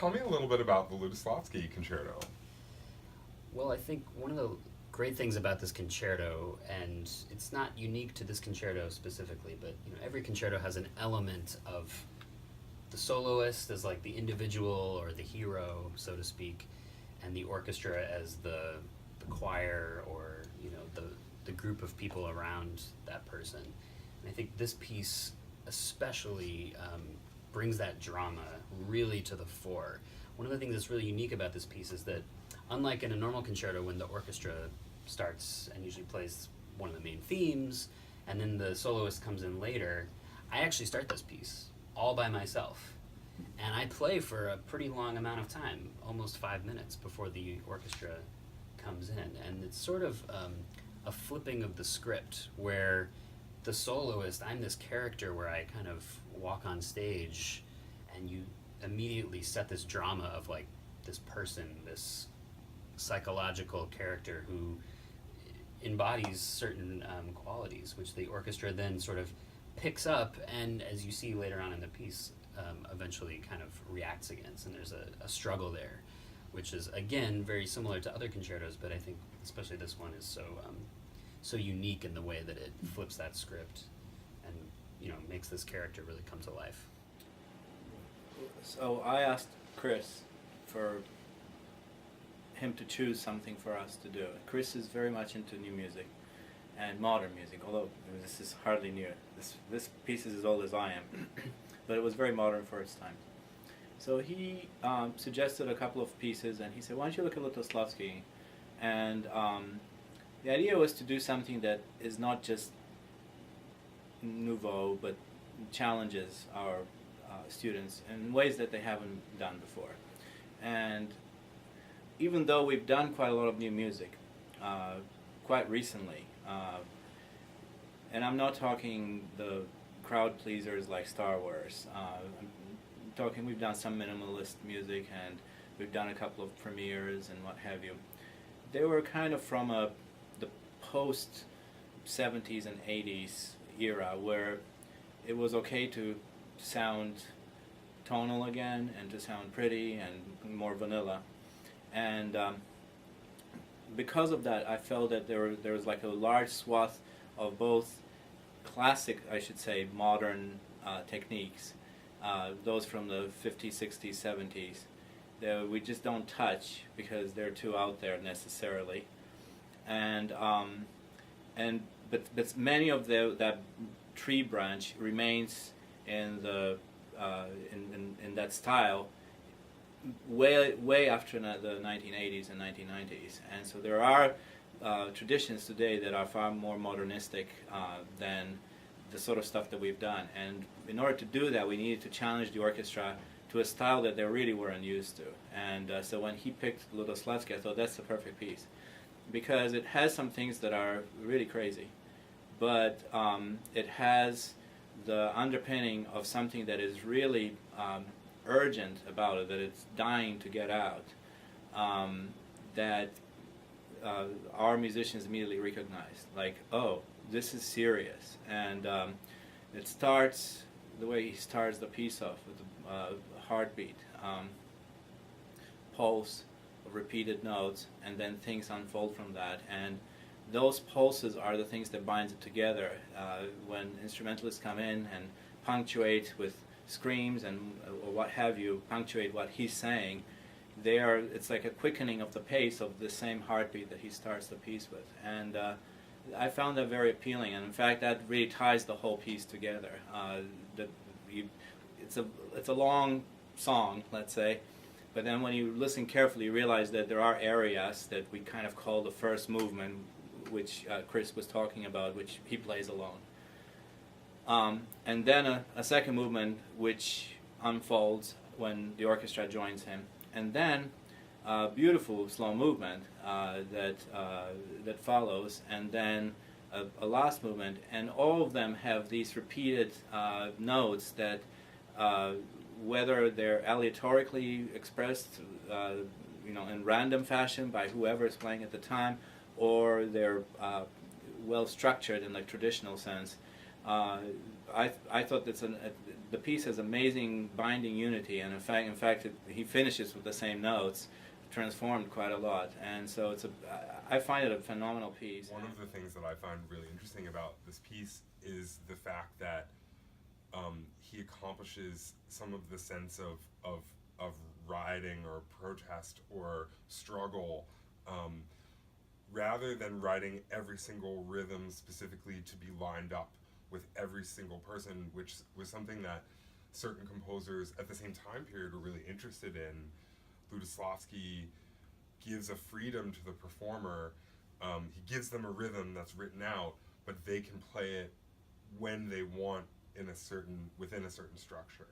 tell me a little bit about the Lutoslawski Concerto. Well, I think one of the great things about this concerto, and it's not unique to this concerto specifically, but every concerto has an element of the soloist as like the individual or the hero, so to speak, and the orchestra as the choir or the group of people around that person. And I think this piece especially brings that drama really to the fore. One of the things that's really unique about this piece is that, unlike in a normal concerto when the orchestra starts and usually plays one of the main themes and then the soloist comes in later, I actually start this piece all by myself. And I play for a pretty long amount of time, almost 5 minutes before the orchestra comes in. And it's sort of a flipping of the script where the soloist, I'm this character where I kind of walk on stage and you immediately set this drama of like this person, this psychological character who embodies certain qualities, which the orchestra then sort of picks up and, as you see later on in the piece, eventually kind of reacts against. And there's a struggle there, which is, again, very similar to other concertos, but I think especially this one is so unique in the way that it flips that script and makes this character really come to life. So I asked Chris for him to choose something for us to do. Chris is very much into new music and modern music, although this is hardly new. This piece is as old as I am, but it was very modern for its time. So he suggested a couple of pieces, and he said, why don't you look at Lutoslawski? And the idea was to do something that is not just nouveau, but challenges our students in ways that they haven't done before. And even though we've done quite a lot of new music, quite recently, and I'm not talking the crowd pleasers like Star Wars, I'm talking we've done some minimalist music and we've done a couple of premieres and what have you. They were kind of from the post 70s and 80s era where it was okay to sound tonal again and to sound pretty and more vanilla. And because of that, I felt that there was like a large swath of both classic, I should say, modern techniques, those from the 50s, 60s, 70s, that we just don't touch because they're too out there necessarily. And but many of that tree branch remains in the in that style way after the 1980s and 1990s, and so there are traditions today that are far more modernistic than the sort of stuff that we've done. And in order to do that, we needed to challenge the orchestra to a style that they really weren't used to. And so when he picked Lutoslawski, I thought that's the perfect piece, because it has some things that are really crazy, but it has the underpinning of something that is really urgent about it, that it's dying to get out, that our musicians immediately recognized, like, oh, this is serious. And it starts, the way he starts the piece off with a heartbeat, pulse of repeated notes, and then things unfold from that. And those pulses are the things that binds it together. When instrumentalists come in and punctuate with screams and or what have you, punctuate what he's saying, it's like a quickening of the pace of the same heartbeat that he starts the piece with. And I found that very appealing, and in fact that really ties the whole piece together. It's a long song, let's say, but then when you listen carefully you realize that there are areas that we kind of call the first movement, which Chris was talking about, which he plays alone. And then a second movement which unfolds when the orchestra joins him, and then a beautiful slow movement that follows, and then a last movement, and all of them have these repeated notes that, whether they're aleatorically expressed, in random fashion by whoever is playing at the time, or they're well structured in the traditional sense. I thought the piece has amazing binding unity, and in fact, he finishes with the same notes, transformed quite a lot, and so I find it a phenomenal piece. One of the things that I find really interesting about this piece is the fact that he accomplishes some of the sense of rioting or protest or struggle, rather than writing every single rhythm specifically to be lined up with every single person, which was something that certain composers at the same time period were really interested in. Lutoslawski gives a freedom to the performer. He gives them a rhythm that's written out, but they can play it when they want within a certain structure.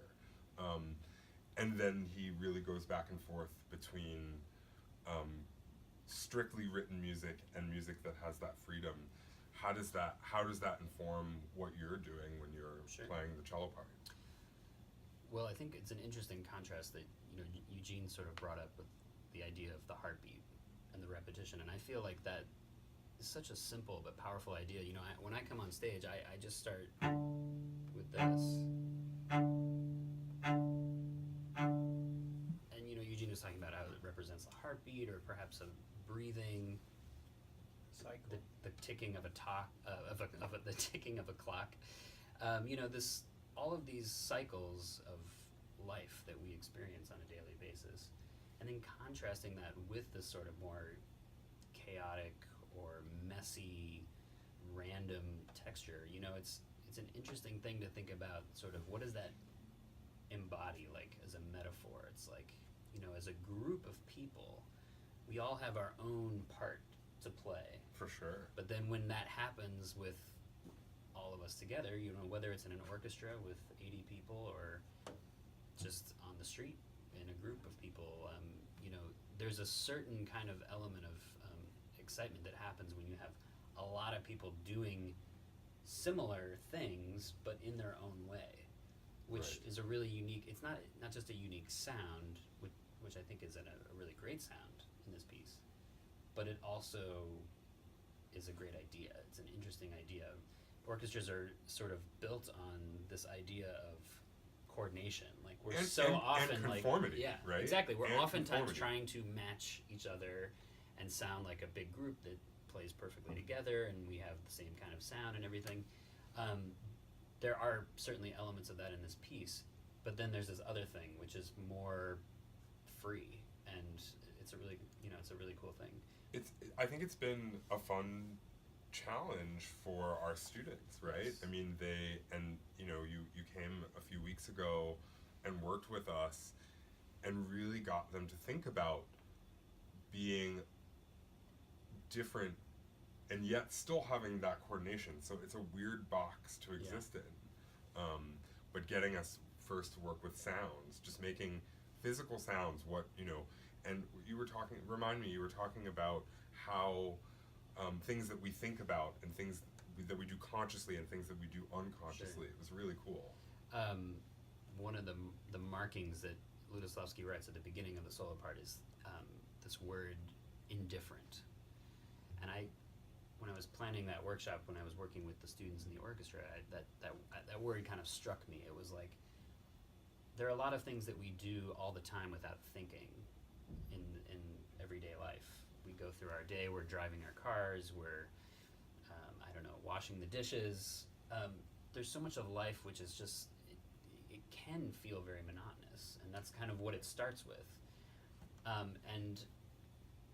And then he really goes back and forth between strictly written music and music that has that freedom. How does that inform what you're doing when you're Sure. playing the cello part? Well, I think it's an interesting contrast that Eugene sort of brought up with the idea of the heartbeat and the repetition, and I feel like that is such a simple but powerful idea. When I come on stage, I just start with this, and Eugene was talking about how it represents the heartbeat or perhaps a breathing cycle, the ticking of the ticking of a clock. All of these cycles of life that we experience on a daily basis, and then contrasting that with this sort of more chaotic or messy, random texture. It's an interesting thing to think about. Sort of, what does that embody, like, as a metaphor? It's like, as a group of people, we all have our own part to play. For sure. But then when that happens with all of us together, whether it's in an orchestra with 80 people or just on the street in a group of people, there's a certain kind of element of excitement that happens when you have a lot of people doing similar things but in their own way, which Right. is a really unique. It's not just a unique sound, which I think is a really great sound in this piece, but it also is a great idea. It's an interesting idea. Orchestras are sort of built on this idea of coordination. Like, we're And- so and often conformity, yeah, right? exactly. We're And oftentimes conformity. trying to match each other and sound like a big group that plays perfectly together, and we have the same kind of sound and everything. There are certainly elements of that in this piece, but then there's this other thing which is more free, and it's a really cool thing. I think it's been a fun challenge for our students, right? Yes. I mean, you came a few weeks ago and worked with us and really got them to think about being different and yet still having that coordination. So it's a weird box to exist in. But getting us first to work with sounds, just making physical sounds, and you were talking about how things that we think about and things that we do consciously and things that we do unconsciously. Sure. It was really cool. One of the markings that Lutoslawski writes at the beginning of the solo part is this word indifferent. And when I was planning that workshop, when I was working with the students in the orchestra, that word kind of struck me. It was like, there are a lot of things that we do all the time without thinking in everyday life. We go through our day, we're driving our cars, we're washing the dishes. There's so much of life which is just, it can feel very monotonous, and that's kind of what it starts with. And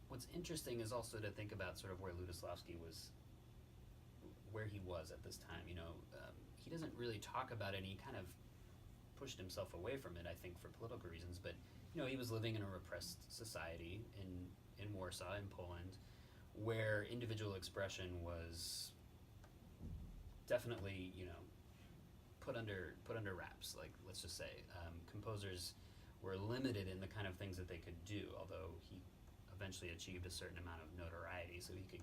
what's interesting is also to think about sort of where Lutoslawski was, where he was at this time. He doesn't really talk about it, and he kind of pushed himself away from it, I think, for political reasons, but he was living in a repressed society in Warsaw, in Poland, where individual expression was definitely, put under wraps. Like, let's just say, composers were limited in the kind of things that they could do, although he eventually achieved a certain amount of notoriety, so he could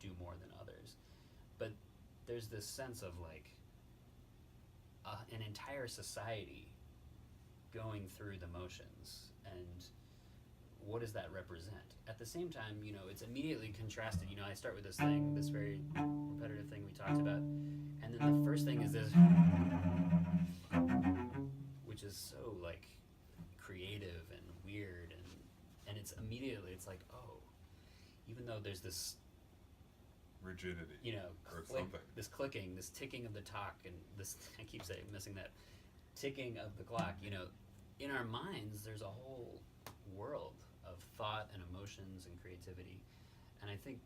do more than others. But there's this sense of like an entire society going through the motions, and what does that represent? At the same time, it's immediately contrasted. I start with this very repetitive thing we talked about, and then the first thing is this. immediately it's like, oh, even though there's this, Rigidity. you know, or something. this clicking, this ticking of the talk, and this, I keep saying, missing that, ticking of the clock, you know, in our minds there's a whole world of thought and emotions and creativity. And I think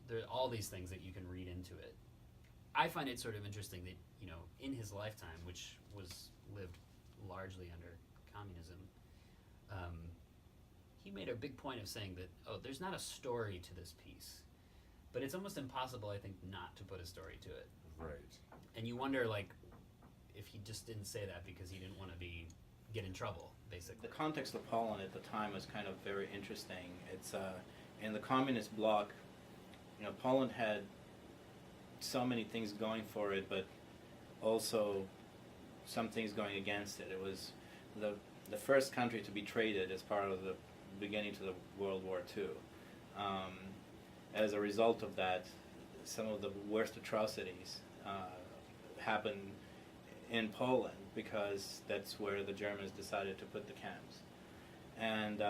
there are all these things that you can read into it. I find it sort of interesting that, you know, in his lifetime, which was lived largely under communism, he made a big point of saying that, oh, there's not a story to this piece. But it's almost impossible, I think, not to put a story to it. Right. And you wonder, like, if he just didn't say that because he didn't want to get in trouble, basically. The context of Poland at the time was kind of very interesting. It's in the communist bloc, you know, Poland had so many things going for it, but also some things going against it. It was the first country to be traded as part of the beginning to the World War II. As a result of that, some of the worst atrocities happened in Poland because that's where the Germans decided to put the camps. And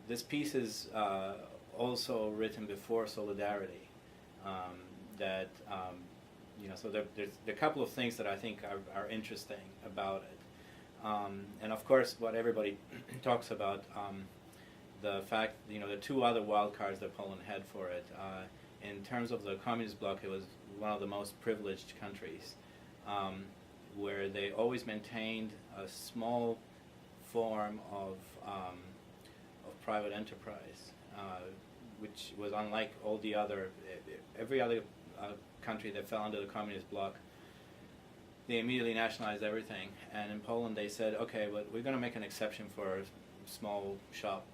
this piece is also written before Solidarity. So there's a couple of things that I think are interesting about it. And of course, what everybody talks about, the fact, you know, the two other wild cards that Poland had for it. In terms of the communist bloc, it was one of the most privileged countries, where they always maintained a small form of private enterprise, which was unlike all the other, every other country that fell under the communist bloc. They immediately nationalized everything, and in Poland they said, okay, but we're going to make an exception for small shop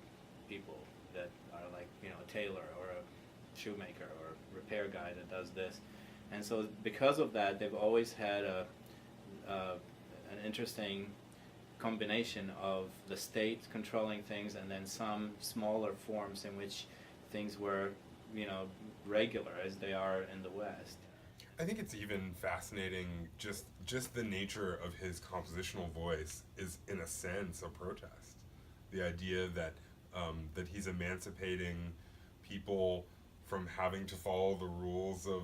people that are like, you know, a tailor or a shoemaker or a repair guy that does this. And so because of that, they've always had an interesting combination of the state controlling things and then some smaller forms in which things were, you know, regular as they are in the West. I think it's even fascinating, just the nature of his compositional voice is, in a sense, a protest. The idea that that he's emancipating people from having to follow the rules of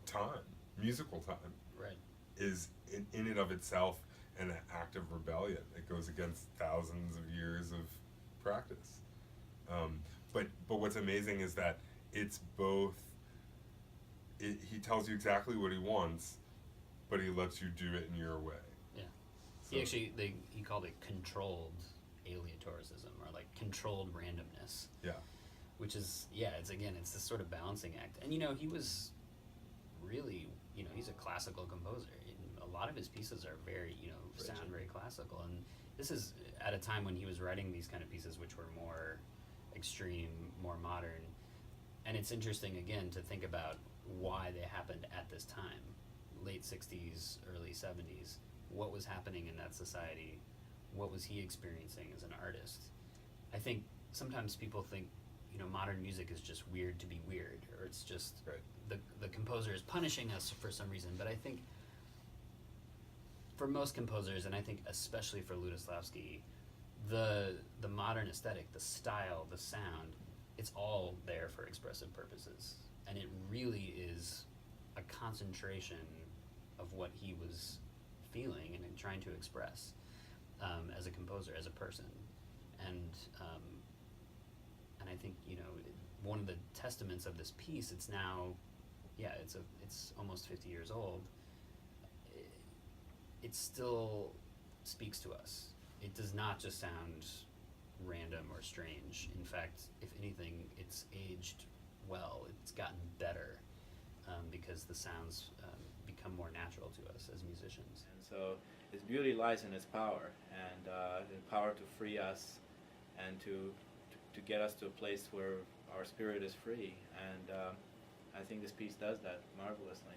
time, musical time, right, is in and of itself an act of rebellion. It goes against thousands of years of practice. But what's amazing is that it's both. He tells you exactly what he wants, but he lets you do it in your way. Yeah. So. He called it controlled aleatoricism, or like controlled randomness. Yeah. Which is, it's this sort of balancing act. And, you know, he was really, you know, he's a classical composer. A lot of his pieces are very, you know, sound very classical. And this is at a time when he was writing these kind of pieces which were more extreme, more modern. And it's interesting, again, to think about why they happened at this time, late 60s, early 70s. What was happening in that society? What was he experiencing as an artist? I think sometimes people think, you know, modern music is just weird to be weird, or it's just the composer is punishing us for some reason. But I think for most composers, and I think especially for Lutoslawski, the modern aesthetic, the style, the sound, it's all there for expressive purposes. And it really is a concentration of what he was feeling and trying to express as a composer, as a person. And I think, you know, one of the testaments of this piece, it's now, it's almost 50 years old. It still speaks to us. It does not just sound random or strange. In fact, if anything, it's aged well. It's gotten better because the sounds become more natural to us as musicians. And so its beauty lies in its power, and the power to free us and to get us to a place where our spirit is free. And I think this piece does that marvelously.